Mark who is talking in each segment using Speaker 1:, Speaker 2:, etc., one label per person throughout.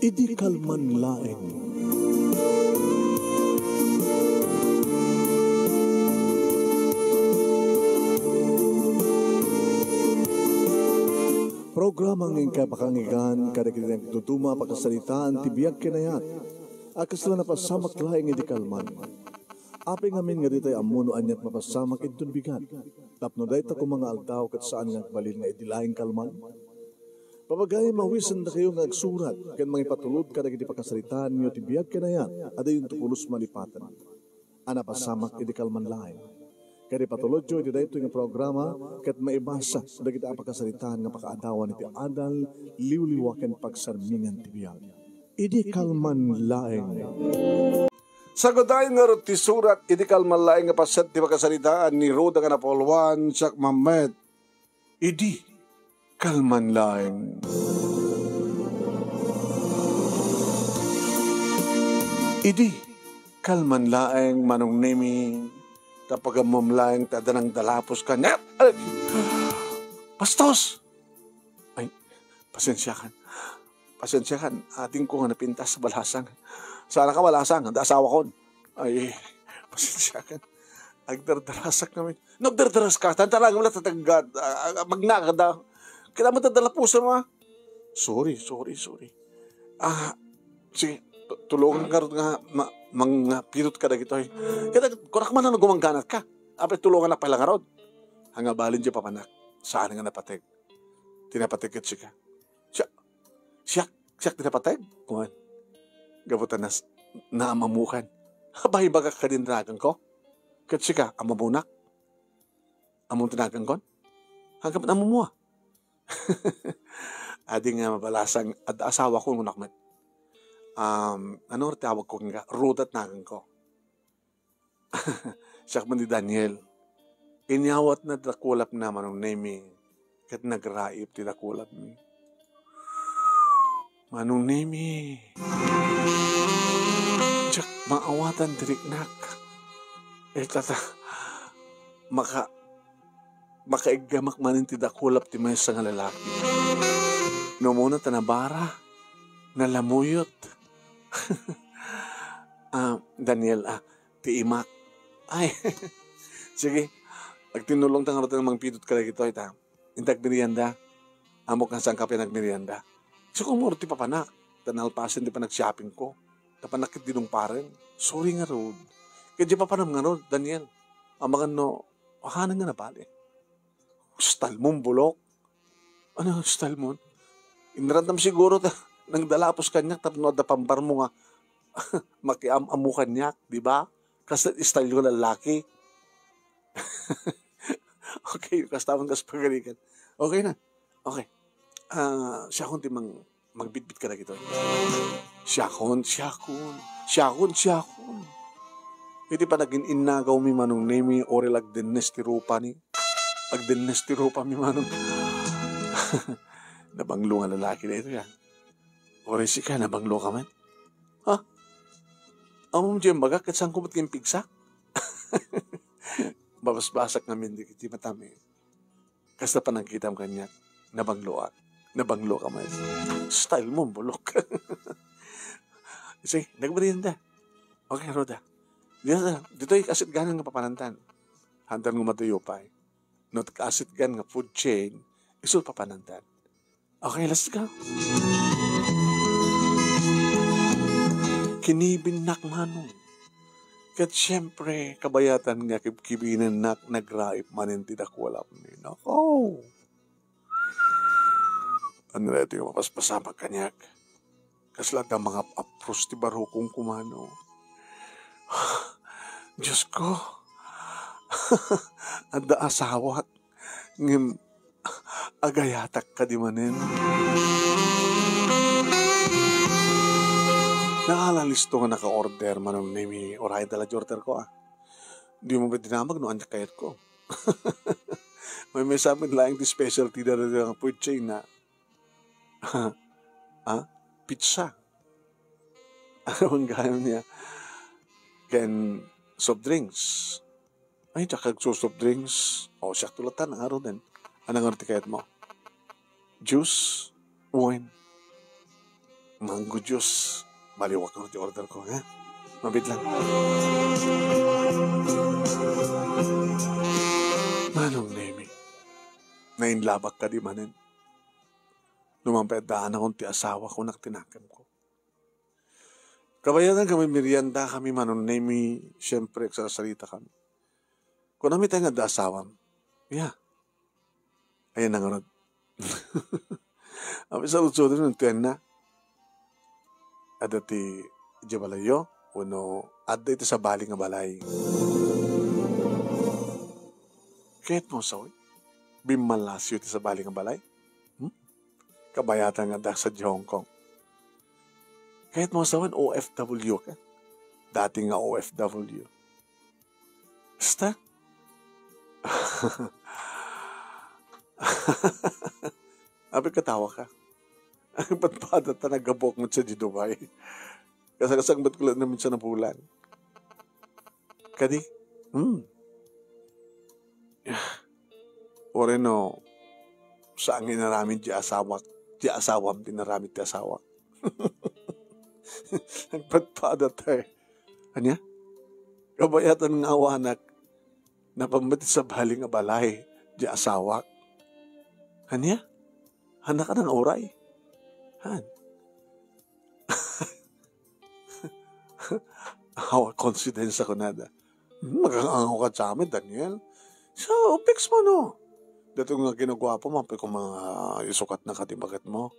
Speaker 1: Idi kalman laeng. Programa ng kapakangigan kada kinang tutuma pagkasalitaan tibiyag kinayat. Akas lang napasamak laeng idi kalman. Api ngamin nga ditay amuno anyat mapasamak itun bigat. Tapno day ta kung mga altaw kat saan nga balil nga idi laeng kalman. Papagay mawisan na kayo nga agsurat kan mga ipatulod kada kiti pagkasalitaan nyo tibiyag kinayat. Ada yung tukulos malipatan. Ana pasamak idi kalman laeng. Kaya patulod jo, iti dahito yung programa, kat maibasa, dagiti apakasalitaan nga pakaadawan iti adal, liwliwaken pagsarmingan tibiyag. Idi kalman laeng.
Speaker 2: Sagodayon nga rin ti surat, idi kalman laeng nga paset ti pakasalitaan ni Roda nga Napolwan, Siak Mamet. Idi kalman laeng. Idi kalman laeng manong nemi. Kapag mamlayang tada ng dalapos ka niya. Pastos! Ay, pasensyakan. Pasensyakan. Ating ko nga napintas sa balasang. Sana ka balasang. Handa asawa ko. Ay, pasensyakan. Agdardarasak namin. Nagdardaras ka. Tantalang mo na tatagad. Magnakada. Kaya mo tadalapusan mo. Sorry. Sige. Tulungan ka rin nga. Mga pirot ka na gito eh. Kaya kurak man na gumangganat ka. Apit tulungan na pala nga ron. Hanga balin siya papanak. Saan nga napatig? Tinapatig kat siya. Siyak tinapatig? Kuman. Gabutan na naamamukan. Habay baga ka din tinagan ko? Kat siya amamunak? Among tinagan ko? Hanggang amumuha. Adi nga mabalasang at asawa ko nung nakmet. Ano tawag ko nga? Rudat nagan ko. Siyak man ni Daniel. Inyawat na dakulap naman ng naming. Kat nagraip ti dakulap mi. Manong nemi. Siyak maawatan diriknak. Tata. Makaigamak manin ti dakulap ti may sa nga lalaki. No muna tanabara. Nalamuyot. Daniel, ti imak. Ay, sige. Agtinulong tang araw ng mga pidot ka lang ito. Intag merienda. Amok nga saan ka pinagmerienda. So kung muro ti papanak. Tanalpasin di pa nag-shopping ko. Tapanakit dinong paren. Sorry nga road. Kaya di papanam nga road, Daniel. Amakan no, wakanan nga na pali. Style mong bulok. Ano style mo? Inrandam siguro nang dalapos kanya, tapos na pampar mo nga, makiamukan niya, di ba? Kasi style ko lalaki. Okay, kastawan kas pagalikan. Okay na. Okay. Siya kun timang magbitbit ka na gito. Siya kun. Hindi pa naging innagaw mi manong nemi, orel agdennes ti rupa ni. Agdennes ti rupa mi manong. Nabanglo nga lalaki na ito yan. Oresi ka, nabanglo ka man? Ha? Amom dyan baga, kat saan kumot kayong pigsa? Babasbasak namin, di kiti matami. Kasta pa nagkita mo kanya, nabanglo ka man. Style mo, bulok. Sige, nagmerienda. Okay, Roda. Dito yung asit ganang nga papanantan. Handan nga matuyo pa eh. No, asit gan nga food chain, isul papanantan. Okay, let's go. Kinibinak manong. Kat siyempre, kabayatan nga kibinan nagraip manin tidakwalap ni. Nako. Ano na ito yung mapaspasama kanyak. Kaslat ang mga apros ti barukong kumano. Diyos ko. Anda asawat. Ngim agayatak ka di manin. Nakaalalisto nga naka-order manong nemi oray dala jorter ko Di mo ba dinamag no anyak kayat ko. May sabi lang di specialty na rin ang food chain na pizza. Ano ang gano'n niya? Ken soft drinks. Ay, tsaka soft drinks. Siya tulatan ang araw din. Anong arti kayat mo? Juice? Wine? Manggo Diyos. Maliwak ko di order ko, ha? Mabit lang. Manong Nemi, nainlabak ka di manin. Lumampedaan akong ti asawa ko naktinakam ko. Kabayanan kami merienda kami Manong Nemi, siyempre agsasalita kami. Kung namin tayo nga da asawam, yeah. Ayan na nga ron. Abi sa lutsudin ng tuyan na. Ada ti Jabalayo, uno, ada ito sa bali nga balay. Kahit mo sawi, bimalasyo ito sa bali nga balay. Kabayatan nga da sa Hong Kong. Kahit mo sawan, OFW ka. Dating nga OFW. Basta? Abi katawa ka. Ang patpada ta nagabok mo siya di Dubai. Kasang ba't ko lang naman siya napulan. Kadi? Ore no, saan ginaramin di asawak. Di asawam, dinaramit di asawak. Ang patpada tayo. Anya? Kabayatan ng awanak na pamati sa baling nga balay di asawak. Anya? Hana ka ng oray. Han. Hawa, confidence ako nada. Magagangaw ka sa amin, Daniel. So, fix mo no. Dito nga ginagawa po, mapi kung mga isukat na katibagat mo.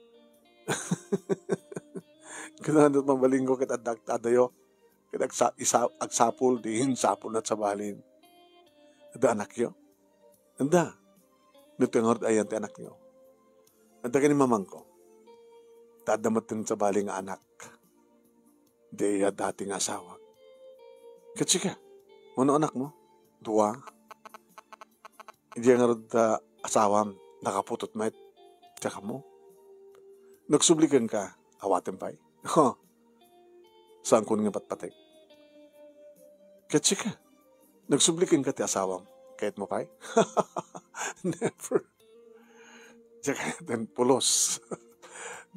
Speaker 2: Kailangan na't mabaling ko kita dagtadayo. Kita agsapul, dihin sapul na sa balin. Ada anak yo. Anda. Nutungod ayan ti anak nyo. Anda ka ni mamang ko. Dadamatin sa baling anak. Di dating asawa. Katsika. Ano anak mo? Dua. Hindi nga rin asawam. Nakaputot met. Tsaka mo. Nagsublikan ka. Awatin pa'y. Saan ko nga patpatik? Katsika. Nagsublikan ka ti asawam. Kahit mo pa'y? Never. Tsaka den pulos.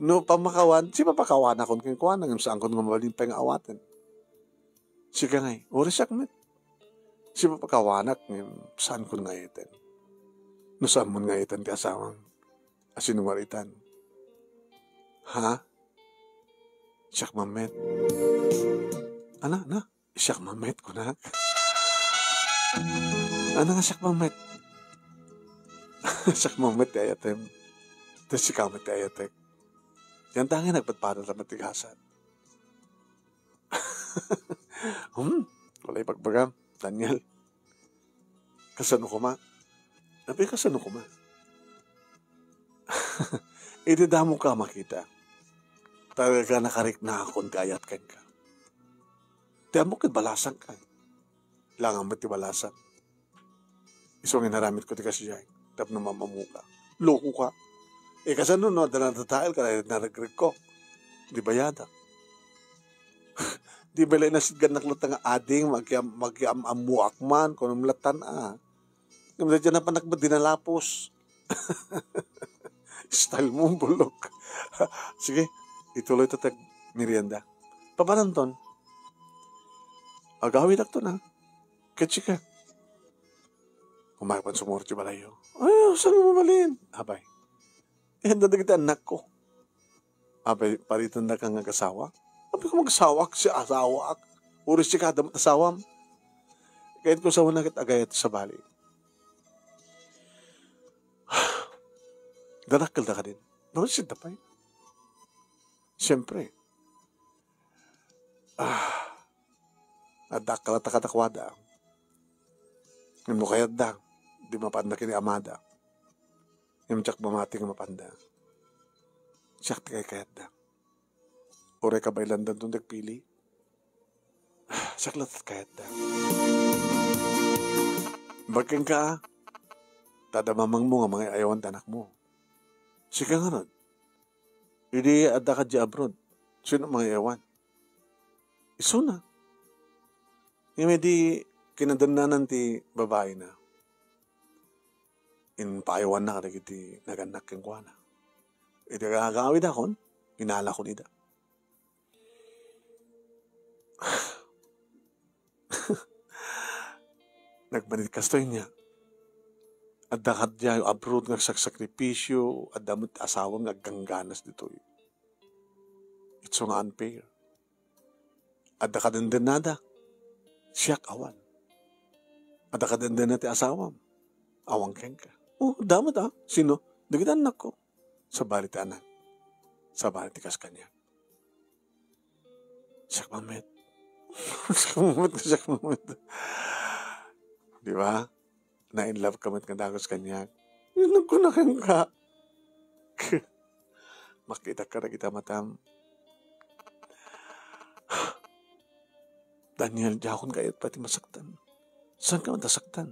Speaker 2: No, pamakawan. Si papakawan akong kingkuan. Nang saan ko nga mabaling pa nga awatin. Sika ngay. Uri siya kumit. Si papakawanak. Saan ko nga itin? No, saan mo nga itin ti asawam? Asinumaritan. Ha? Siyak mamet. Ana, na? Siyak mamet ko na. Ano nga siyak mamet? Siyak mamet di ayatem. Tapos si kamet di ayatek. Yan tangin nagpatpada sa matigasan. Walay pagbagam. Daniel. Kasano ko ma? Nabi kasano ko ma? Ididamo ka makita. Talaga nakarik na akong kayat kan ka. Tiyan mo balasan ka. Langang ba't balasan? Isong inaramit ko ti kasiyay. Tap na mamamuka. Loko ka. Kasano no, danatatail ka na naragrig ko. Di ba yada? Di ba lang nasidgan naklat nga ading mag-amuak man kung namlatan Gamit dyan na panak ba dinalapos? Style mo bulok. Sige, ituloy ito tag merienda. Pabaranton. Agawin ako na. Katsika. Kumakipan sumurti balayo. Ay, saan mo mamalin? Abay. Dadag ito anak ko. Abay, paritan na kang agasawa. Abay ko mag-asawak si asawak. Uris si kada asawam. Kahit ko sa unang agayat sa bali. Danakal na ka din. Bakit siya tapay? Siyempre. Adakal at akatakwada. Ngayon mo kaya da. Di mapanda kini amada. Ngayon tsak mamati nga mapanda. Tsak ti kaya da. Ore ka ba ilandan itong nagpili? Tsak latat kaya da. Bagkang ka, tadamamang mo nga mga ayawan tanak mo. Sika nga ron. Hindi ada ka di abroad. Sino mga ayawan? Iso na. Yung di kinadananan ti babae na. In paayawan na kada kiti naganak keng kwa na. Iti kagawid akon, inala ko nida. Nagmanit kastoy niya. At dakad niya yung abroad nga sakripisyo at damot asawang agangganas dito. It's so nga unfair. At dakad din nada. Siyak awan. At dakad din na ti asawam. Awang keng ka. Oh, damot Sino? Dagitan anak ko. Sa balit anak. Sa balit ikas kanya. Siyak mamit. Siyak mamit. Di ba? Na in love kamat nga dagos kanya. Yun ang kunakan ka. Makita ka na kita matam. Daniel, diyakon kayo pati masaktan. Saan ka matasaktan?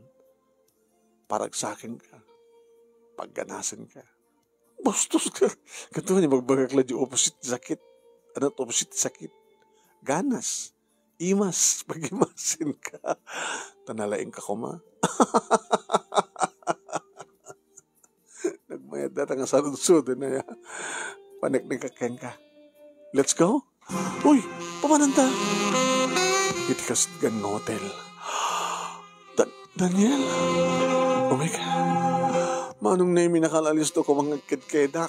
Speaker 2: Parang sa akin ka. Pagganasan ka. Bastos ka. Katuhan niya magbagakla di opposite sakit. Ano opposite sakit? Ganas. Imas. Pag-imasin ka. Tanalaing ka kuma. Nagmayad na nga sa lunsod na ya. Panik-nik ka. Let's go? Uy, pamananda. Itikas gan hotel. Daniel? Oh my God. Manong na yung minakalalis to ko mga kidkedak.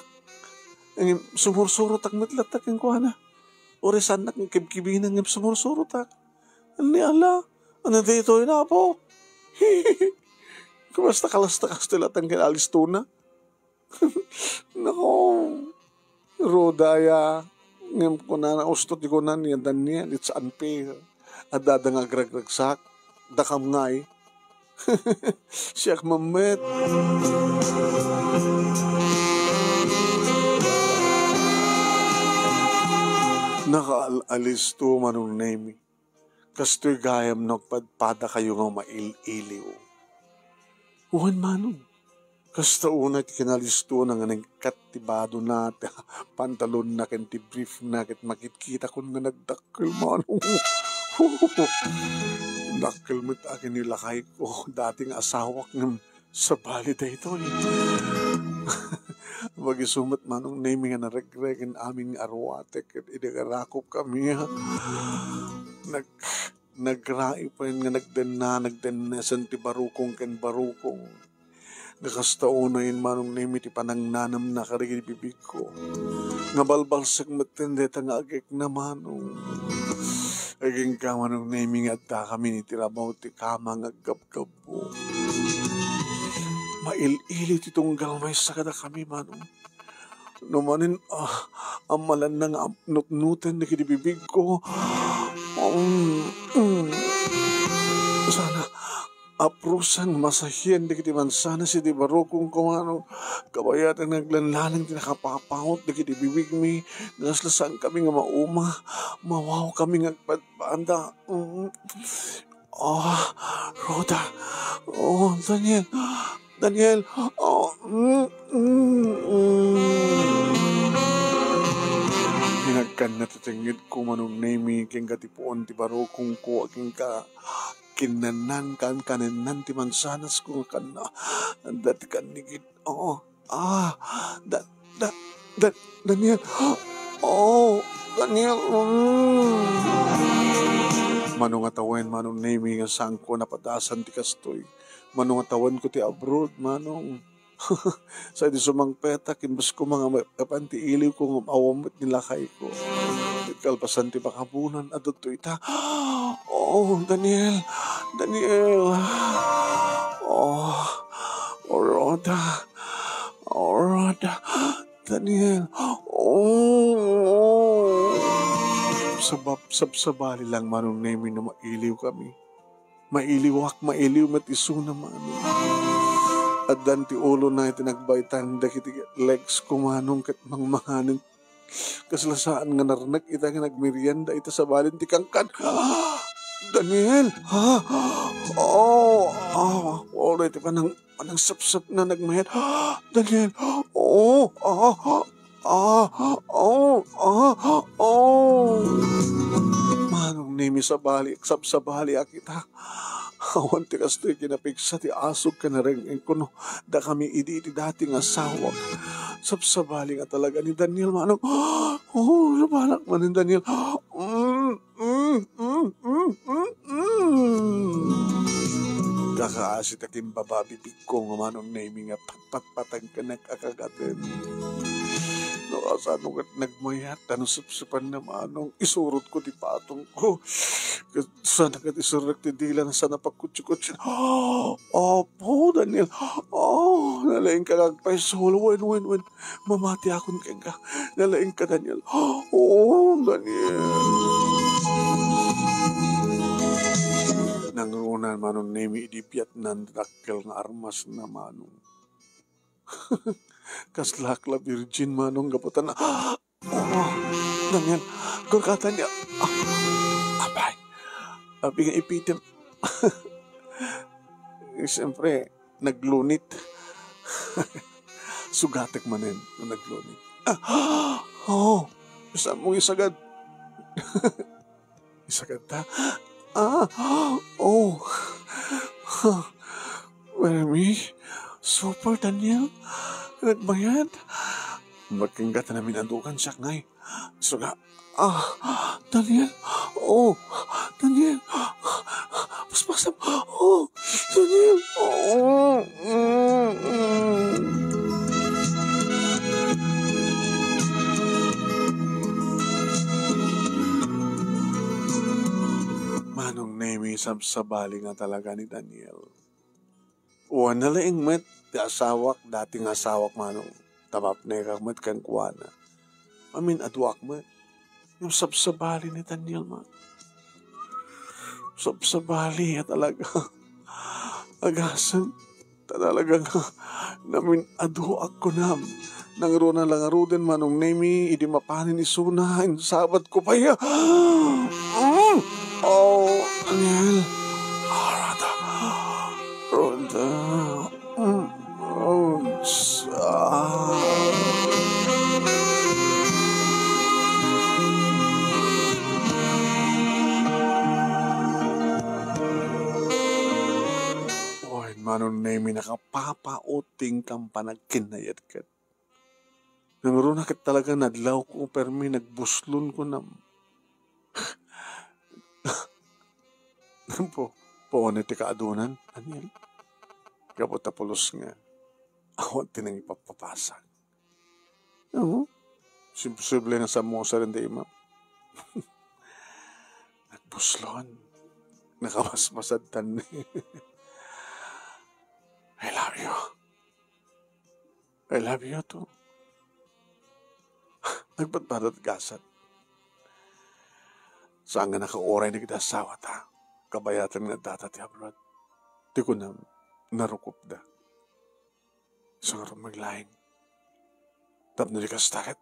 Speaker 2: Ang sumursurot ak matlatak yung kuha Oresan nak ng kibkibinan ng sumursurot ak. Ano ni ala? Ano dito yun po? Kumasta kalas-takas tilat ang kinalis to na? Nako. Rodaya. Ngayon ko na ustot ko na niya Daniel. It's unfair. At dadangagrag-ragsak. Dakam nga Siyak mamet. Nakaalis to manong nemi. Kastoy gayam nagpadpada kayo nga mail-iliw. Uwan manong. Kasta una ti kinalisto na nga nagkatibado na pantalon na ken ti brief na ket makikita ko nga nagdakkel manong. Dakkel mo't akin nilakay ko dating asawak ng sa bali da ito. Magisumat manong nemi nga naregregen aming arwatek at idagarako kami nagrai pa yun nga nagden na santi barukong ken barukong nakastaon na yun manong nemi ti panangnanam na karigid bibig ko nga balbalsag matende nga agik na manong aging ka manong nemi nga ta kami ni tirabaw ti kama nga gabgabo mail-ili ti tunggal may sakada kami manong numanin amalan na nga nutnutan na kinibibig ko sana aprusan masahiyan di kiti mansana si di barokong kumano kabayat ang naglanlalang di nakapapangot di kiti bibig mi naslasan kami nga mauma mawaw kami nga padpanda Roda Daniel hinagkan na titingid ko manong nemi king katipuon ti barokong ko aking ka kinanan kanan ti mansanas ko kana dati kanigid Daniel Daniel manong atawen manong nemi nga sangko napadasan ti kastoy manong atawan ko ti abroad manong sa di sumang petak imbas ko mga kapanti iliw ko awamot nilakay ko kalpasan ti pakabunan at ito ita Daniel Roda Daniel sabali lang manong nemi na mailiw kami mailiw matisuna manong at dan ti ulo na itinagbaitan dakiti legs kumanong kat mangmanganing kaslasaan nga narnak ita nga nagmerienda ita sa balin ti kangkan Daniel wala iti panang sapsap na nagmayat Daniel manong nemi sa bali akita awan ti kastoy kinapigsa ti asog ka na rin kuno da kami idi dati nga sawak sabsabali nga talaga ni Daniel manong nabalak man ni Daniel kasi takin bababibig ko nga manong naming nga patpatpatang ka nagkakagatin. No, asano kat nagmayat, ano sapsapan na manong isurot ko di patong ko. Sana kat isurak ti dila na sana pagkutsi-kutsi. Opo, Daniel. Oh, nalaing ka nagpay solo. Wen. Mamati akong ka. Nalaing ka, Daniel. Oh, Daniel. Nangrunan manong nemi idipyat nan dakkel nga armas na manong. Kaslakla virgin manong gapatan na. Oh, Daniel, kurkatan niya. Abay, abi nga ipitin. Siyempre, naglunit. Sugatek manin na naglunit. Oh, saan mong isagad? Isagad ta? Oh. Well, super, Daniel. Nagbayad. Magkinggat na namin andukan siya ngay. Suga. Daniel. Oh, Daniel. Paspasam. Oh, Daniel. Manong nemi sabsabali nga talaga ni Daniel. Uwan na laing met, dating asawak manong tabap na ikamat kang kuwana. Amin adwak met, yung sabsabali ni Daniel man. Sabsabali ya talaga. Agasan, talaga nga, namin adwak ko nam. Nang runa lang aruden manong nemi, idi mapanin isuna, sabat ko pa ya. Oh, Daniel. Arada. Ronda. Oy, manon nemi nakapapauting kang panagkinayat kat. Nangro na kat talaga nadlaw ko permi nagbuslon ko nam. Po na ti kaadunan, Daniel. Kapot tapulos nga. Awat tinang ipapapasag. Oo. Simposible na sa mo sa rin di ima. Nagbuslon. Nakamasmasad tan. I love you. I love you too. Nagpatpadat gasat. Saan nga nakauray na kita asawa ta? Kabayatan nga data ti abroad. Di ko na narukop da. Isang araw maglaing. Tap na di kastakit.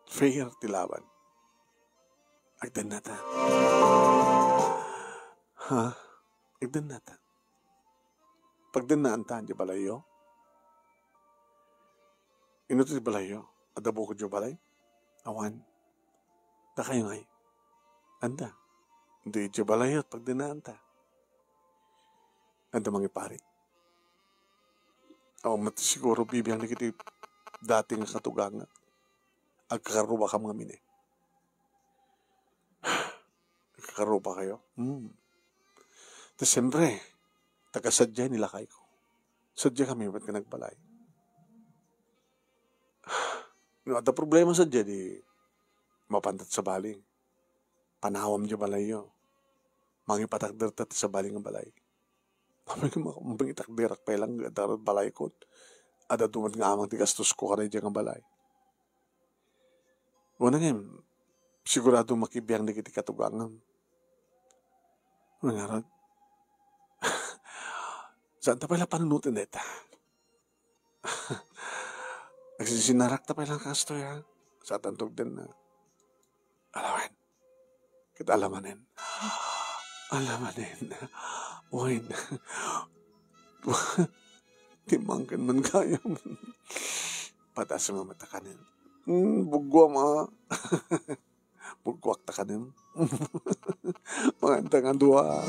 Speaker 2: Fair ti laban. Agdan na ta. Ha? Agdan na ta. Pagdanaan ta, di balayo? Ino ti balayo? Adabo ko di balay? Awan. Da kayo ngay. Anda. Hindi di balayo at pagdanaan ta. Anda mangipari. Mati siguro bibiyang nakiti dating katugang agkakaruba ka mga mine. Agkakaruba kayo? Tapos siyempre, taga-sadya nilakay ko. Sadya kami, ba't ka nagbalay? Ada problema sadya, di mapantat sa baling. Panawam di balay yo. Mangipatakder tat sa baling ng balay. Mangitakderak pa lang darat balay ko. Ada dumat nga amang tigastos ko kanay dyan ng balay. Una nga, sigurado makibiyang na kiti katugangan. Mangarad. Saan ta pala panunutin neta? Nagsisinarak ta pala kasto ya. Sa tantog din na. Alawan. Kita alamanin. Alamanin. Uy. Timangkan man kaya man. Patas mga matakanin. Bugwam Bugwak takanin. Mga dua.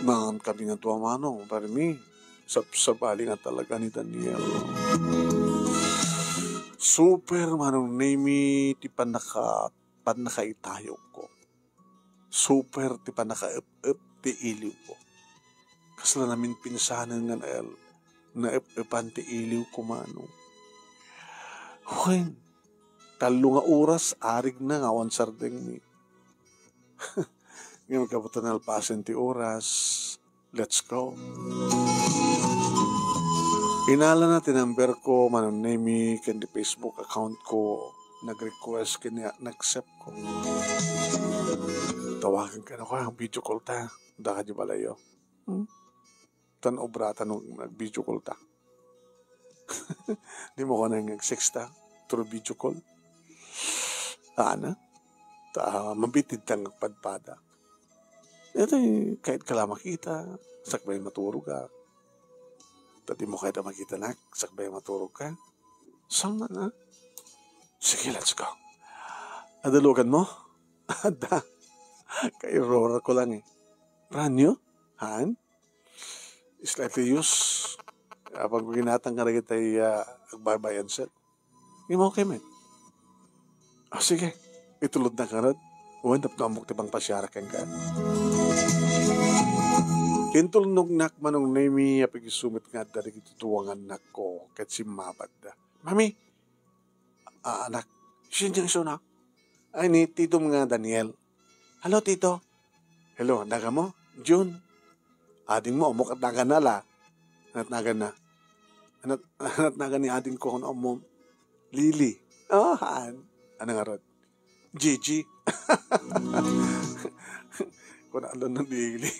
Speaker 2: Mga kami nga tuwa manong. Parimi. Sabali nga talaga ni Daniel. Super manong nemi ti panakaitayo ko. Super ti pa naka-up ti iliw ko. Kasla namin pinsanan nga na up-upan ti iliw ko mano. Okay, talo nga oras, arig na nga awan sardeng mi. Ngayon kabutan na alpasan ti oras. Let's go. Inala na tinumber ko, manon name kan di Facebook account ko, nag-request kanya, nag-accept ko. Tawagan ka na ko, ang video call ta. Daka di balayo. Tan obra, tanong nag-video call ta. Di mo ko nang nag-sex ta, through video call. Ana, mabitid tang padpada. Ito kahit kala makita, sakbay maturog ka. Tati mo kahit makita na, sakbay maturog ka. Sama na. Sige, let's go. Adalugan mo? Ada. Kay Aurora ko lang eh. Brand new? Han? Slightly used. Pag ginatang ka rin tayo agbabayan set. Hindi mo okay, man. Sige. Itulod na ka rin. Uwantap na amok tibang pasyara kang ka. Intulnog nak manong nami apigisumit nga dari kitutuwangan nak ko kat si mabad da. Mami, anak, sinyang so na. Ay ni tito mga Daniel. Hello tito. Hello, naga mo? June. Ading mo, mukat naga na la. Anat naga na. Anat naga ni ading ko kung mo. Lily. Oh, haan. Ano nga rod? Gigi. Kung alon ng Lily.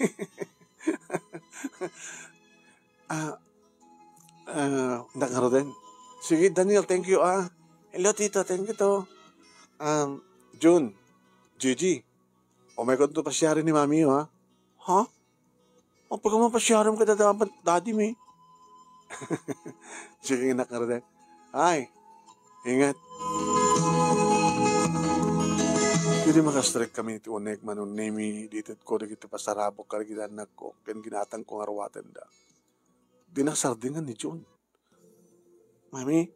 Speaker 2: Nakaro din. Sige, Daniel, thank you, Hello, tito, thank you to. June, Gigi, oh my God, to pasyarin ni mami, ha? Ha? O, pagka mapasyarin ka dapat, daddy, me. Sige, nakaro din. Ay, ingat. Hindi makastrek kami iti unek manon nemi dito ko rin iti pasarabok karigilan na ko ken ginatang kong arwaten da. Dinasardingan ni John. Mami,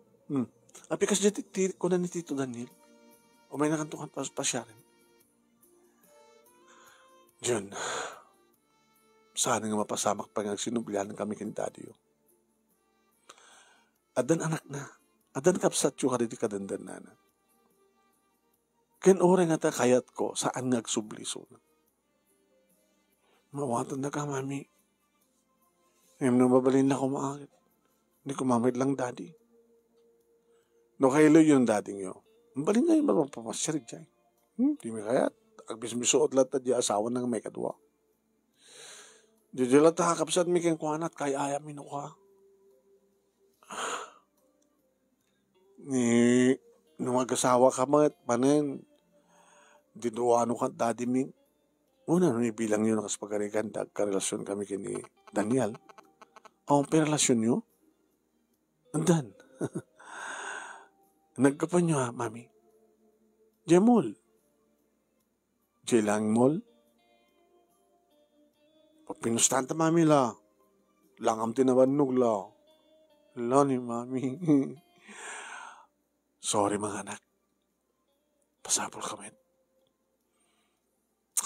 Speaker 2: api kasi dito ko na ni Tito Daniel. O may nakantukan pasyarin. John, sana nga mapasamak pa nga sinublihan kami ken daddy yo. Adan anak na. Adan kapsat yung kariti kadandan na. Ken ore nga ta kayat ko saan nagsubliso na. Mawatan na ka, mami. Ngayon na mabalin na ko maakit. Hindi ko mamit lang daddy. No kailo yung daddy nyo. Mabalin nga yung mapapasyarig dyan. Di may kayat. Agbis-bisuot lahat na di asawa ng may kadwa. Di lahat nakakapsat mi keng kuhanat kaya ayam mino ka. Ni nung mag-asawa ka mga panen. Dinuano ka, daddy Ming. Una, nung ibilang nyo nakaspagarigan, karelasyon kami kini Daniel. Relasyon nyo? Andan. Nagkapan nyo, mami? Jemol. Jelang mol? Papinustanta, mami la. Langam tinabanog la. La ni mami. Sorry, mga anak. Pasapol kami.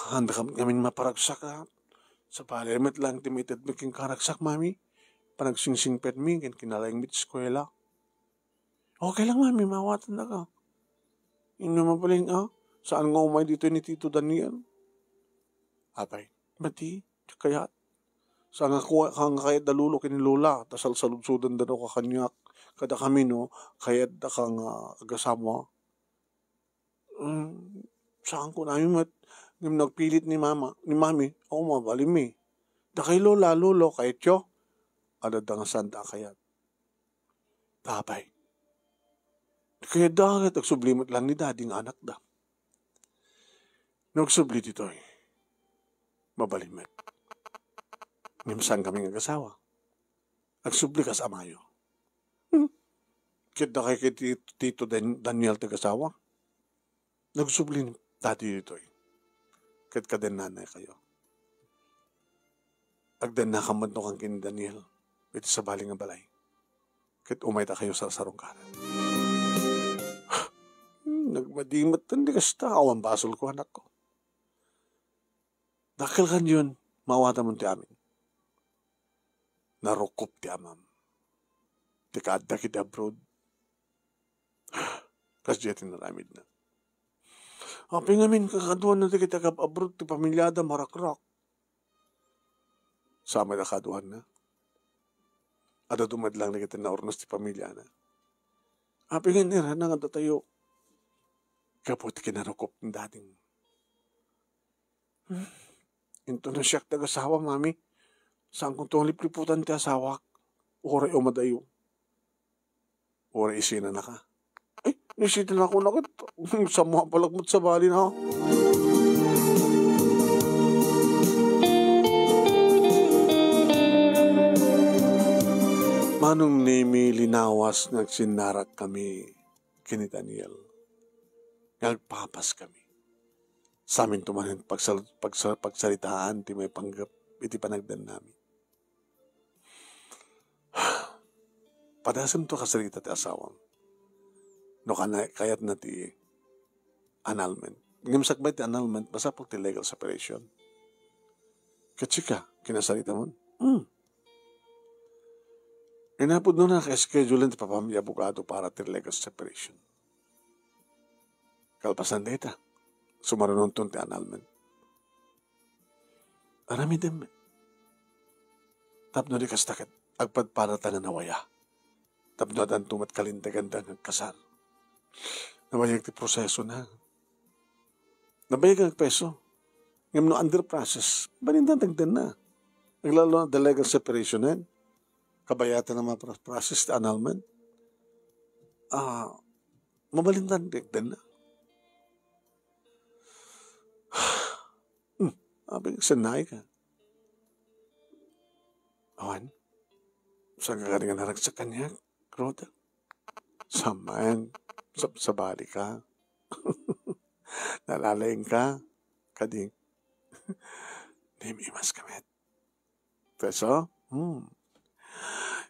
Speaker 2: Handa kami maparagsak sa parliament lang timited making karagsak, mami. Panagsing-singpet mi, kinalayang mit eskwela. Okay lang, mami, mawatan na ka. Yung mapaling, saan nga umay dito ni Tito Daniel? Apay, mati, kaya, saan nga kaya dalulo kinilula, tasal saludsudan na ka kanyak, kada kami, no, kaya da kang agasama. Saan ko namin yung nagpilit ni mami, ako mabalim eh. Da kay lola, lolo, kay tiyo, adad ang santa kayat. Tapay. Kaya dagat, nagsublimot lang ni dading anak da. Nagsubli dito eh. Mabalimit. Nimsan kami ng asawa. Nagsubli ka sa amayo. Kita kay Tito Daniel tagasawa. Nagsubli ni dati dito eh. Kat kaden nanay kayo. Agdan na kamad no kang kin Daniel. Ito sa baling nga balay. Kat umayta kayo sa sarong kanan. Nagmadimat, hindi kasta. Awan basol ko, anak ko. Dakil kan yun, mawata mo ti amin. Narukop ti amam. Ti kaadda kiti abroad. Kas jetin naramid na. Api ngamin kakaduan na ti kita abroad ti pamilyada marakrak. Sama na kaduan na. Ada dumadlang na kita na ornos ti pamilya na. Api nga nira na nga tayo. Kaputi kinarukop ng dating. Ito na siyak taga-asawa, mami. Saan kong itong lipliputan ti asawak? Oray o madayo. Oray isina na ka. Ay, nisita na ako nakit. Sa mga palagmot sa bali na. Manong nemi linawas nagsinarak kami kini Daniel. Nagpapas kami. Sa amin tumanin pagsalitaan ti may panggap iti panagdan namin. Padasam to kasalita ti asawang. No kayat na ti annulment. Ngimsak ba ti annulment? Basta po ti legal separation. Katsika, kinasalita mo? Inapod no na ka-schedule ti papamilya abogado para ti legal separation. Kalpasan data. Sumarunong ti annulment. Arami din. Tapno di kastakit. Agpadparata na nawaya. Tapno adan tumat kalintagandang agkasar. Nawayag ti proseso na. Nabayag ang peso. Ngayon no under process. Banindan tagdan na. Naglalo na the legal separation na. Kabayatan na mga process ti annulment. Mabalindan tagdan na. Abig, sanay ka. Awan, saan ka nga narag sa kanya, Roda? Samayan, sa bali ka. Nalalaing ka, kading. Nimimas kami. Peso?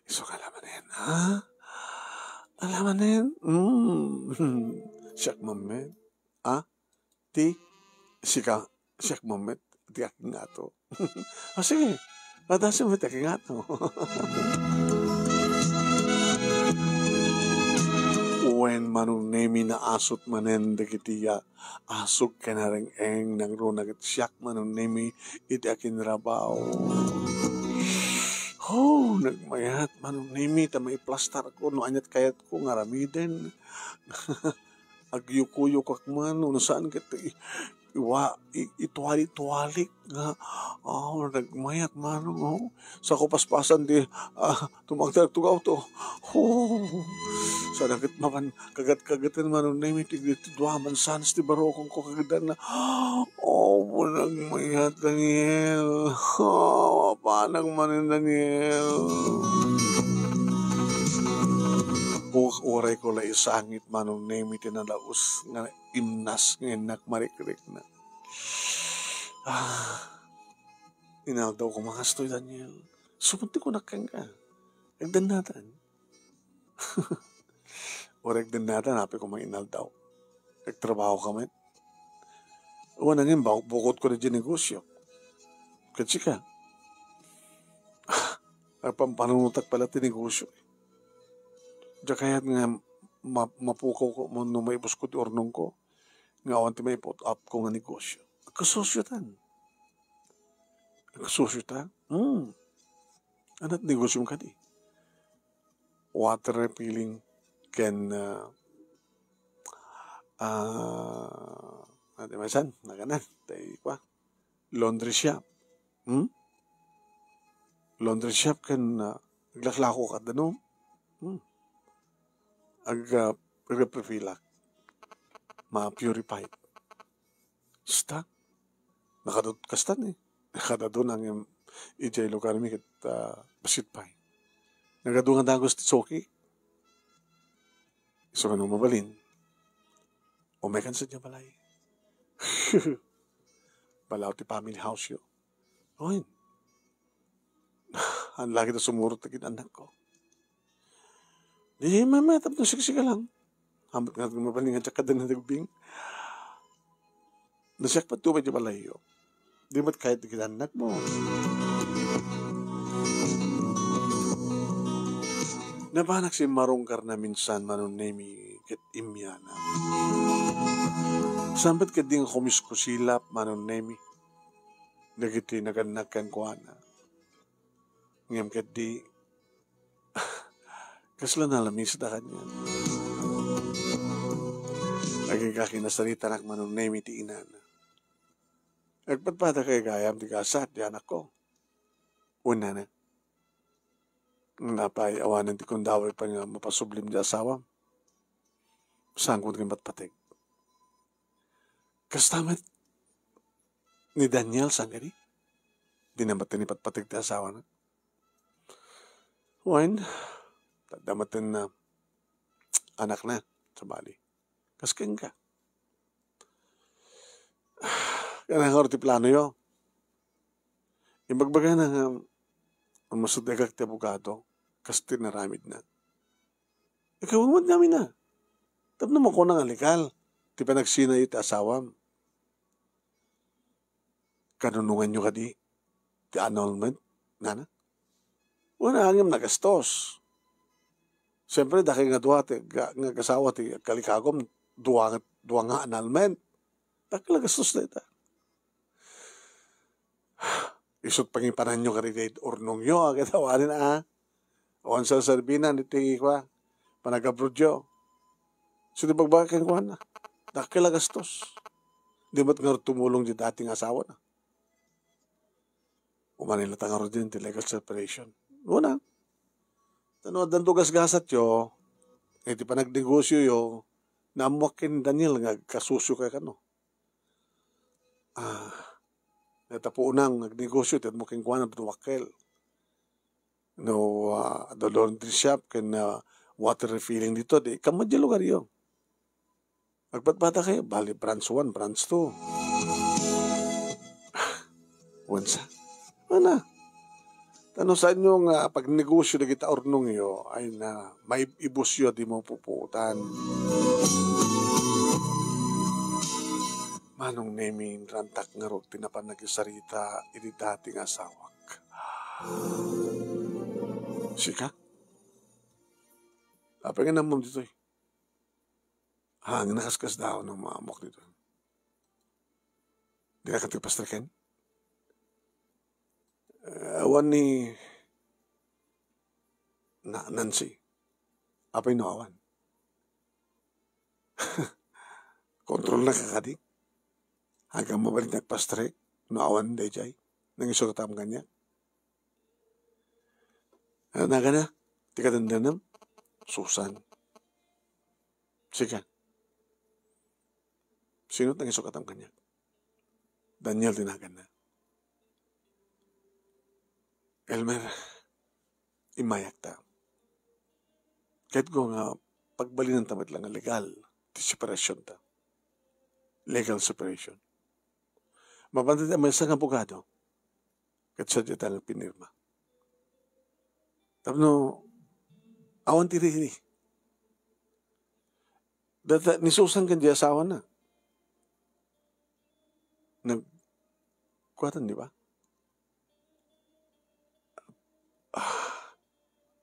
Speaker 2: Iso ka alaman na yan, ha? Alaman na yan? Siyak mamet. Siyak mamet. Di aking nga to. Sige, madasin mo di aking nga to. Uwen manunemi na asot manen dagitiya, asok ka na rin nang runagit siyak manunemi iti aking rabaw. Nagmayat manunemi ta may plastar ko, no anyat kayat ko nga ramiden. Agyukuyo kakman, no saan kita ituwalik nga nagmayat manong sa kupaspasan di tumagdag tugaw to sa nakit makan kagat-kagatan manong na imitig dito duaman sanas di barokong ko kagadan na nagmayat Daniel panag manin Daniel oray ko la isangit manong nemi tinalaos nga imnas nga nakmarikrik na. Inaldaw ko makastoy Daniel. Sumunti ko nakang ka. Agdan natin. Oray agdan natin, hapi ko mga inaldaw. Nagtrabaho kami. Uwan nangin, bukod ko na dyan negosyo. Kasi ka. Pampanunutak pala ti negosyo. Diya kaya't nga mapukaw ko mo no maibos ko ti ornong ko. Nga awan ti may put up ko nga negosyo. Agkasosyotan. Anat negosyo ka di. Water refilling can masan, naganan. Tayo pa. Laundry shop. Laundry shop kan naglaklako ka danom. Agpapilak. Ma-purified. Sta. Nakadot kastan eh. Nakadadon ang ijay lugar mi kat basit pay. Nagadungan dagos ti soki. So kanong mabalin. Umekan sa niya balay. Balaw ti family house yo. Oin. Ang lagi na sumurot na anak ko. Di mamatap na siksika lang. Hambat nga mabaling nga tsaka na nagbing. Nasyak pa tuwa di balay yo. Di mo't kahit kinanak mo. Nabanak si marungkar na minsan manunemi ket imyana. Sambat ka ding kumiskusilap manunemi. Nagiti naganak kang kuana. Ngam ket di kasla nalamis na kanya. Lagi ka kinasarita nak manunemi ti inana. Nagpatpata kay gayam ti kasat di anak ko. Una na. Napay awanan ti kundaway pa nga mapasublim di asawam. Sangkot ng patpatig. Kastamat ni Daniel sangari. Di naman ni patpatig ti asawa na. Wan, tadamatin na anak na sa bali. Kasking ka. Kanang ti plano yo. Ibagbaga na nga ang masudagak ti abogado kasi tinaramid na. Ikaw naman namin na. Tapos naman ko nang alikal. Di pa nagsinay iti asawam. Kanunungan nyo ka di. Ti annulment. Nana? Una hangim na gastos. Siyempre, dahil nga duwa nga kasawa ti kalikagom, duwa nga annulment. Dahil gastos na ita. Isot pangipanan nyo karitid urnong nyo, katawanin Oan sa sarbinan, iti kwa, panagabrodyo. So, di bagbagan ko na. Dahil gastos. Di ba't nga tumulong di dating asawa na. Umanila tangaro din ti legal separation. Una, tanong dan tugas-gasat yo, iti pa nagnegosyo yo, namuakin Daniel nga kasusyo kay kano. Natapo unang nagnegosyo, tit mo king kuwan ng wakil. No, the laundry shop, kin water refilling dito, di kamadya lugar yo. Magpatpata kayo, bali branch 1, branch 2. Wansa. Ano? Tanong sa inyo nga, pag negosyo na kita ornong iyo, ay na may ibusyo di mo puputan. Manong naming rantak nga ro, tinapan nagisarita, iti dating asawak. Sika? Apa nga namam dito eh. Hangin nakaskas daw ng mamok dito. Di na katipastriken? Awan ni Nancy. Apay no awan. Kontrol na kakadik. Hanggang mabalik nagpastrek. No awan day jay. Nang isurutam kanya. Naga na. Tika dandanam. Susan. Sige. Sino nang isurutam kanya? Daniel tinagan na. Elmer, imayak ta. Kahit ko nga, pagbali ng tamat lang, legal, separation ta. Legal separation. Mapantin ang may isang abogado, kahit sa dito ng pinirma. Tapos no, awan tiri-tiri. Data, ni Susan kan di asawa na. Nagkuhatan, di ba?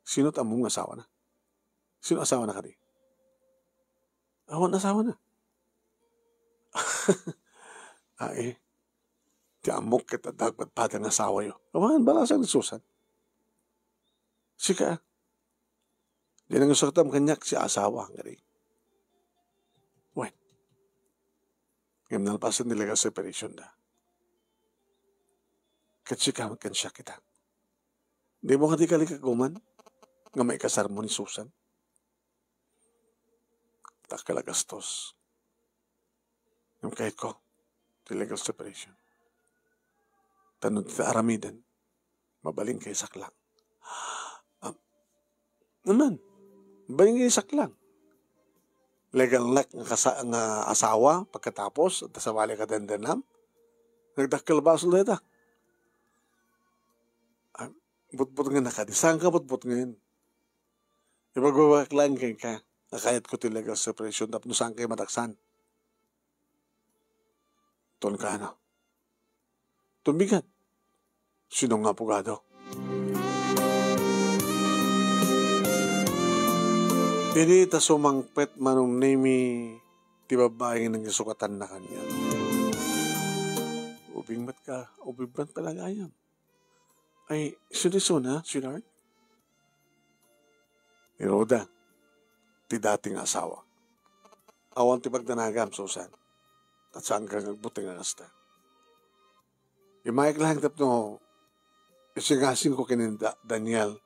Speaker 2: Sino tamong asawa na? Sino asawa na ka di? Awan asawa na. Ay, ti amok kita dagpat pata ng asawa yo. Awan, balasan ni Susan. Sika. Di nang usatam kanyak si asawa nga di. Wen. Ngayon nalpasan nila ka separation da. Katsika magkansya kita. Di mo kati kalikaguman nga may kasar mo ni Susan. Takala gastos. Yung kahit ko, the legal separation. Tanong tita aramidan, mabaling kay saklang. Naman, mabaling kay saklang. Legal nak nga asawa pagkatapos at sa wali ka dandanam, nagdakil ba sa leda? But nga nakadisang ka, but ngayon. Ibagbabak lang kay ka, nakayat ko ti legal separation, tapos saan kayo mataksan. Ton ka ano? tumigat. Sino nga abogado? Ini ta sumangpet manong nemi ti babae ng isukatan na kanya. Ubing mat talaga yan. Ay, suniso na, sweetheart? Ni Roda, ti dating asawa. Awan ti pagdanagam, Susan. At saan ka nagbuting ang asta. Imayag lang tapno, isigasing ko kininda, Daniel,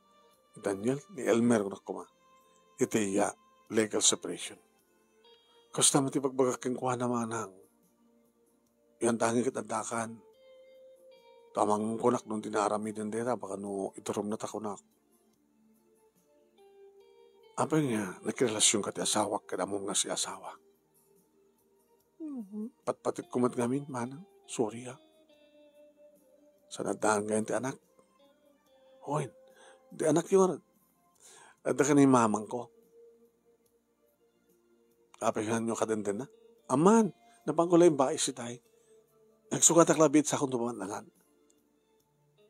Speaker 2: ni Elmer, nakuma. Iti legal separation. Kasi naman ti pagbagaking kuha naman ang yan tanging kitandakan. Tamang kunak nung tinarami din dira, baka no iturom na takunak. Apa nga, nakirelasyon ka ti asawa, kadamong nga si asawa. Patpatit kumat ngamin, manang, sorry Sa nadaan ngayon ti anak. Hoy, di anak yun. Ada ka ni mamang ko. Apihan nyo kadenden na. Aman, napangkulay yung bahay si tay. Nagsukat ak labit sa akong tumamanangan.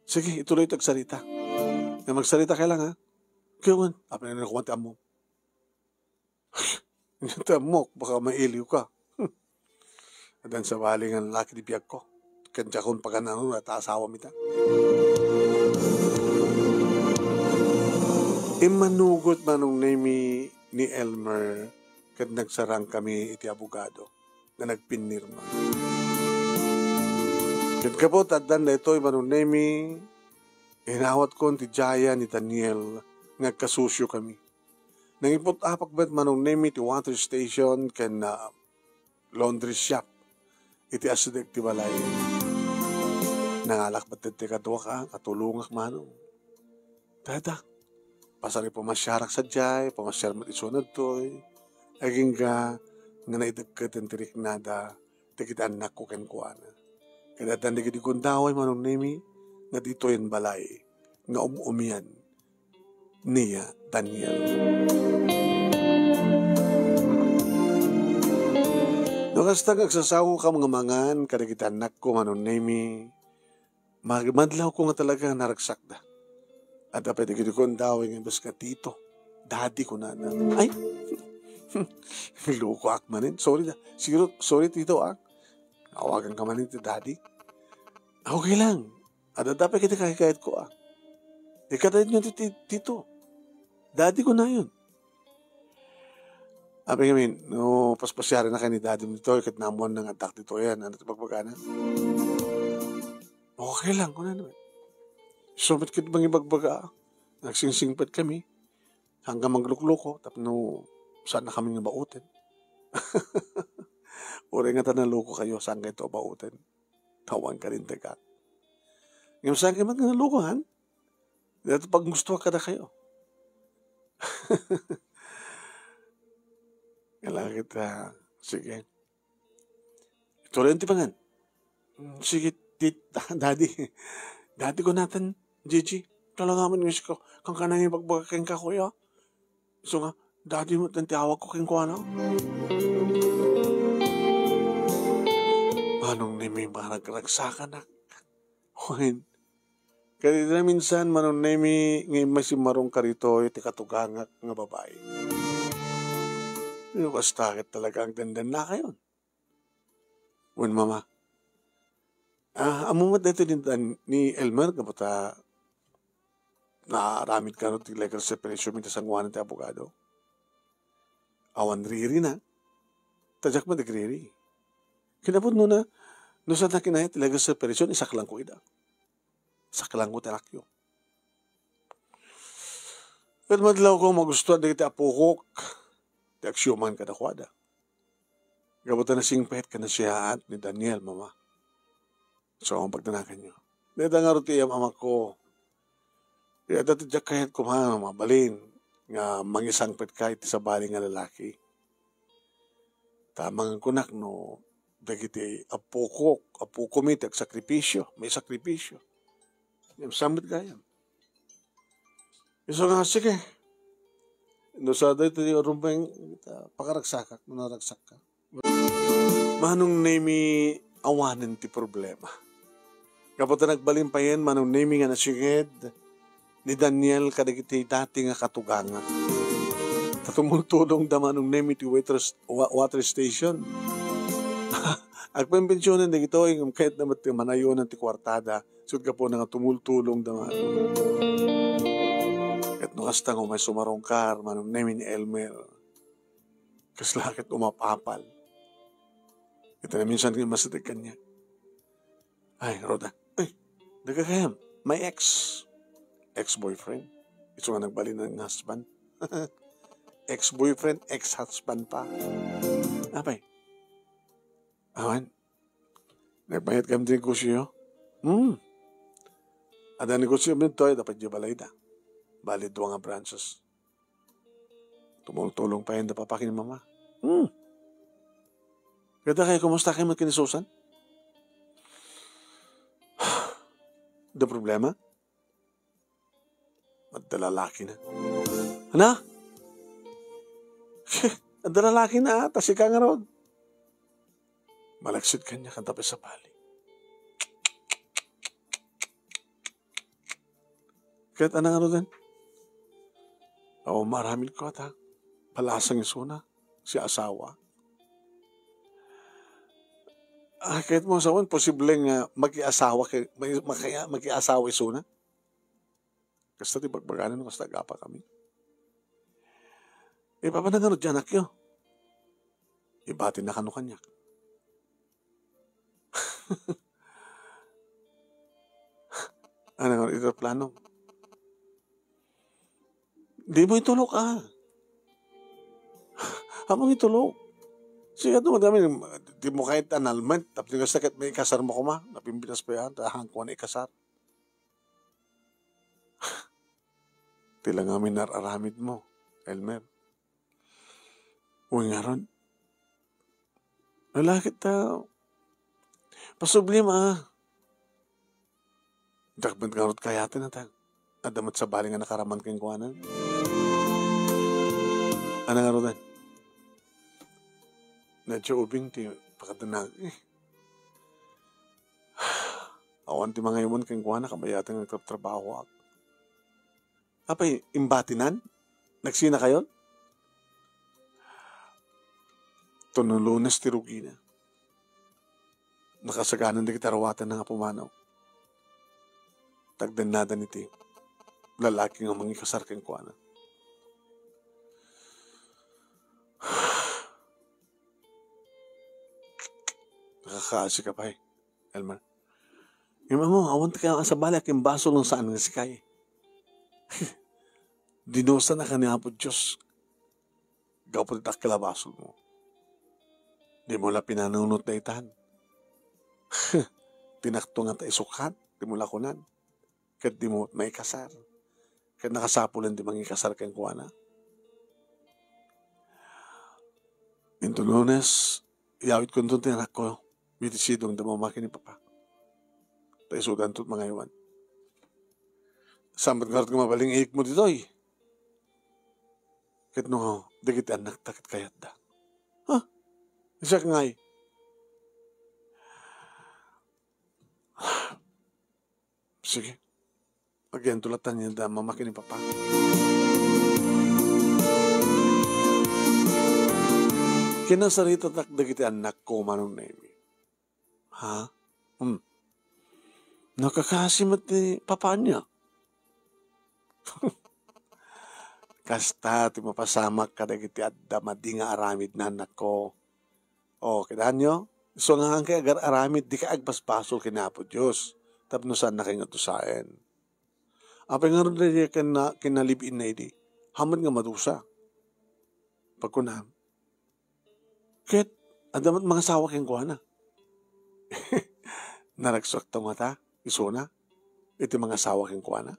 Speaker 2: Sige, ituloy tagsalita. Na magsalita ka lang ha. Kaya apihan nyo kumati amo. Hindi mo, baka mailiw ka. Adan sa baling ang laki di biyag ko. Kanya kong pagkanano at asawa mita. Imanugot manong name ni Elmer kad nagsarang kami iti abogado na nagpinirma. Kad kapot at dan na ito manong name hinawat ko ti Jaya ni Daniel nagkasusyo kami. Nangipot apak ba't manong name ti water station kan laundry shop iti asidek ti balay. Nangalak ba't ti kadwa ka katulungak manong. Dada. Pasari pumasyarak sa jay, pamasyar mat isunod to'y, aging nga naidagkat ang tirik nada, tikit anak ko kenkuana. Kaya tanda kiti kundaway manong nemi, nga dito yung balay, nga umumian, niya Daniel. Nakasta agsasawa ka mga mangan, kada kita anak ko manong nemi, magmadlaw ko nga talaga naragsak da. At dapat ikiti ko ang dawin ng bas ka tito. Daddy ko na. Ay! Loko ak manin. Sorry na. Siguro, sorry tito ak. Awagan ka manin ti daddy. Okay lang. At dapat kita kakikayat ko ak. Ikatayin nyo tito. Daddy ko na yun. Abi ngamin, no, paspasyari na kayo ni daddy mo dito. Ikat namuan ng atak dito yan. Ano ito pagpagana? Okay lang. Kuna naman. Sobat kit bang ibagbaga, nagsingsingpat kami, hanggang maglukloko, tapno saan na kami nga bautin. Uri nga tanaloko kayo, saan kayo ito bautin. Tawan ka rin taga. Ngayon saan kayo magnalukohan? Dito pag gusto ka na kayo. Kailangan kita, sige. Ito rin tipangan. Sige, daddy ko natin, Gigi, talaga man ko, kang kanang ipagbagaking ka, kuya. So nga, daddy mo, tawag ko king kuha na. Manong ni may marag-ragsakan na. Huwin. Kaya na minsan, manong ni may masimarong karito, iti katugangak nga babae. Yung kastakit talaga ang dandan na kayo. Huwin, mama. Amumat dito ni Elmer, kaputa naaramid ka no, legal separation minta sangwanan ti abogado. Awan riri na. Tajak mo nagriri. Kinapod no na, no sa nakinayat legal separation, isaklang ko ida. Saklang ko talakyo. Pero madlaw ko magustuhan di kita apukok, di aksyoman ka na kwada. Kaputa na singpet ka na siya ni Daniel, mama. So, ang pagtanakan nyo. Dito nga ruti ang ama ko. Kaya dati dyan kahit kumahan, mabalin, nga mangisangpit kahit sa baling nga lalaki. Tamang kunak, no, dagiti apuko mitek, sakripisyo, may sakripisyo. Yung samit kaya. So nga, sige. No, sa dito yung rumbeng, pakaragsakak, manaragsak ka. Manong nami awanan ti problema. Kapag nagbalimpayan, manong naming nga nasigid ni Daniel kadagiti dati nga katuganga. Tatumultulong da manong naming ti water station. Agpembensyonan na ito, yung kahit naman manayon ti kwartada, sud ka po nga tumultulong da manong. At nung hasta nga may sumarongkar, manong naming ni Elmer, kaslakit umapapal. Ito na minsan nga masatig kanya. Ay, Roda, nagkakayam, may ex-boyfriend. Ito nga nagbali ng husband. Ex-boyfriend, ex-husband pa. Abay, awan, nagbayad kami din negosyo. Ada negosyo mo ito, dapat yung balay da. Bali, 2 nga branches. Tumulong pa yun, papakin ni mama. Kada kayo, kumusta kayo magkinisusan? The problema? Magdalalaki na. Ano? Magdalalaki na, tas ika nga ron. Malagsit ka niya kantapi sa pali. Kahit anong ron din? Oo, maraming ko at ha. Palasang isuna, si asawa. Kahit mo sa posibleng mag-iasawa isuna. Kasta di bagbaganan, kasta gapa kami. Papanagano dyan akyo. Ibatin na kano kanyak. Ano nga ito plano? Di mo itulog ka. Habang itulog. Siya ito madami, di mo kahit annulment, tapos yung sakit may ikasar mo kuma, napimpitas pa yan, tahang ko na ikasar. Tila nga minararamid mo, Elmer. Uy nga ron. Wala kita, pasublima. Dakbant nga ron kayatin na tayo. Adamat sa bali nga nakaraman kayong kuwanan. Ano nga ron? Medyo ubing ti pakadanag. Awan ti mga iwan kang kuha na kabayatan ng trabaho ako. Apay, imbatinan? Nagsina kayo? Tunulunas ti Rugina. Nakasaganan di kita rawatan na nga pumanaw. Tagdan nada ni ti lalaki nga mangikasar kang kuha na. Nakakaasi ka pa Elmer. Yung mo, awan ka sa balak yung baso lang saan nga si Kay. Dinosa na ka niya po Diyos. Gaw po titak kalabaso mo. Di mo la pinanunot na itahan. Tinakto nga tayo sukat. Di mo la kunan. Kat di mo may kasar. Kat nakasapulan di mangi kasar kang kuwana. Into Lunes, iawit ko nito tinak ko. Bitisidong damamakin ni Papa. Tayo sudan to't mga iwan. Sambat nga rin mabaling ihik mo dito eh. Kahit nung dagit anak takit kayat da. Ha? Isa ka nga eh. Sige. Again, tulatan niya damamakin ni Papa. Kinasarita tak dagiti anak ko manong naimi. Ha? Nakakasimot ni papa niya. Kasta, ti mapasamak ka dagiti adda madi nga aramid na anak ko. O, kailan nyo? So nga kay agar aramid, di ka agpaspasol kinapo Diyos. Tapno saan na kayo nga tusain. Apay nga rin kinalibin na idi, hamad nga madusa. Pagkunam. Kahit, adamat mga sawa kayong kuha na. Naragsak to mata, iso na. Iti mga sawa kayong kuha na.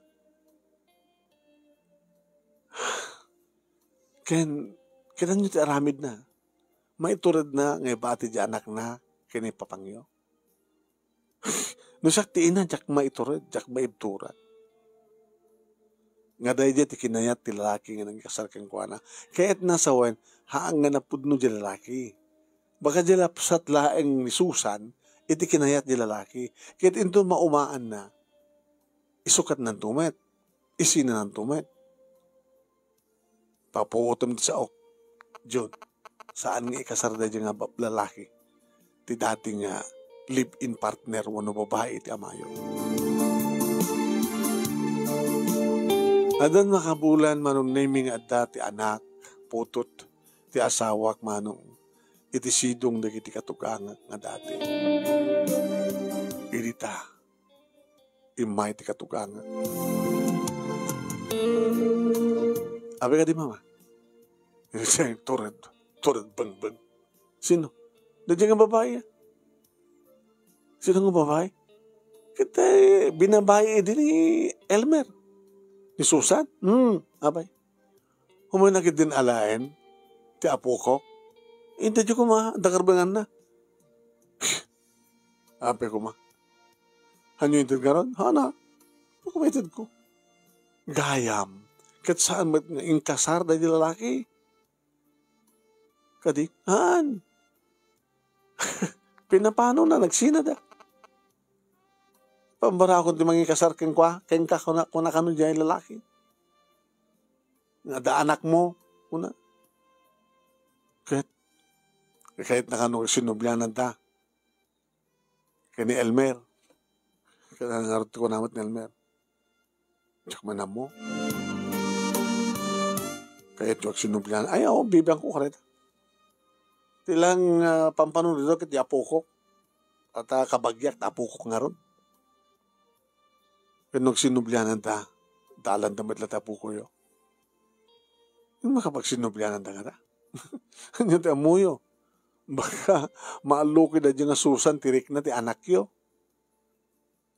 Speaker 2: Kailan nyo ti aramid na. Maiturad na, ngay bati di anak na, kini papangyo. No siya tiin na, jak maiturad, jak maibturad. Nga dahi di ti kinayat ti lalaki nga nagkasar kayong kuha na. Kaya't nasawan, haang nga napudno di lalaki. Baka di lapsat laeng ni Susan, iti kinayat di lalaki. Kahit ito maumaan na, isukat ng tumet, isina ng tumet. Papuutom sa ok, Jud, saan nga ikasarda dyan nga lalaki? Ti dating nga live-in partner wano babae ti amayo. Adan makabulan manong naming adda ti anak, putot, ti asawak manong iti sidong dagiti katugang nga dati. Irita, imay ti katugang. Abi ka di mama? Turad bang. Sino? Dadya nga babae. Sino nga babae? Kita binabae din ni Elmer. Ni Susan? Abay. Humanakit din alain. Ti apo ko. Hindi ko dakarbangan na. Ape ko ma. Hanyo yung garon? Hana. Kumitid ko. Gayam. Kat saan inkasar dahil lalaki? Kadi? Han. Pinapano na nagsina da. Pambara akong di mangikasar keng ka kuna kano dyan lalaki. Nga da anak mo. Una. Kahit na kano sinubyanan da. Kaya ni Elmer. Kaya nangarot ko namat ni Elmer. Tsak manam mo. Kahit yung sinubyanan. Ay, ako, bibiyang ko kareta. Tilang pampanong dito kit yapukok. At kabagyak, napukok nga ron. Kaya nung sinubyanan ta, dalan damat lata puko yo. Yung makapagsinubyanan ta nga ta. Yung amuyo. Baka maaluki na dyan nga Susan, tirik na ti anak yo.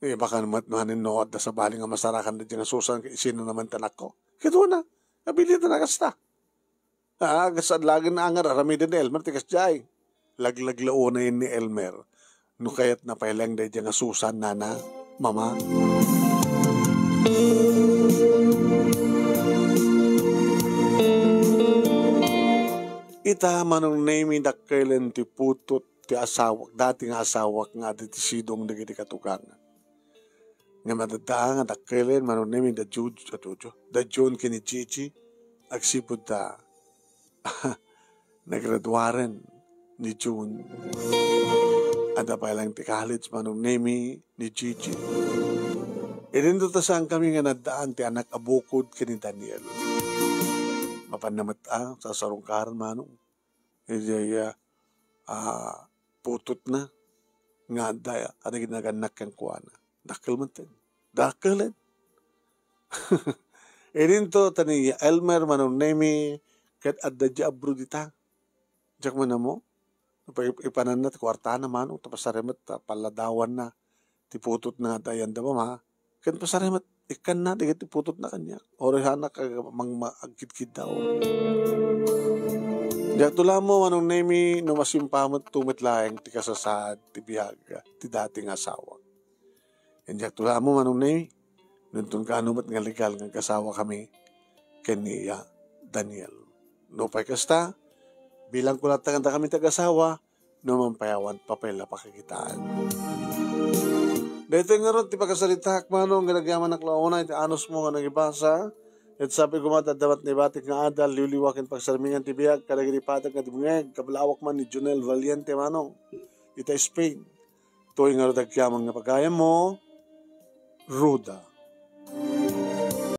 Speaker 2: Eh, baka naman nood na sa baling nga masarakan na dyan nga Susan, sino naman tanak ko. Kito na, nabili na nakasta. Gasad lagi na angar, aramid ni Elmer, tikas jay. Laglaglao na yun ni Elmer. No kaya't napailang na dyan nga Susan, nana, mama. Ita manong name dakailan ti putot ti asawak, dating asawak nga ti sidong dagiti katugang. Nga madadaan nga dakailan manong name da June kini Gigi, agsipod ta nagraduaren ni June. Ada pa lang ti college manong name ni Gigi. Irinto ta saan kami nga nadaan ti anak abukod kini Daniel. Mapanamat sa sarungkaran manong. Putot na. Nga daya. Ano ginaganak kang kuwana. Dakal man tin. Dakalan. Irinto tani Elmer manong nemi kat adda di abro dita. Diyak mo na mo. Ipanan na kwarta na manong. Tapasaremat paladawan na. Tiputot na dayan da ma. Kan pasaremat ikan na digit putot na kanya. Orehana ka mag-agkid-kid daw. Diyak tula mo manong nemi no masimpamot tumit laeng ti kasasad ti biyag ti dating asawa. And diyak tula mo manong nemi nuntun ka anumat nga legal nga kasawa kami kaniya Daniel. No pay kasta bilang kulatan kami tag-asawa no mampayawan papel na pakakitaan. Dito nga ron, ti pagkasalitak manong ginagyaman na klauna, iti anos mo nga nagibasa, at sabi ko matadamat ni batik nga adal, liuliwakin pagsarmingan ti biyag, kadagiripatag nga tibungeg, kabalawak man ni Junel Valiente manong, ita Spain. Tuwing nga ron, nagyaman nga pagkaya mo, Ruda.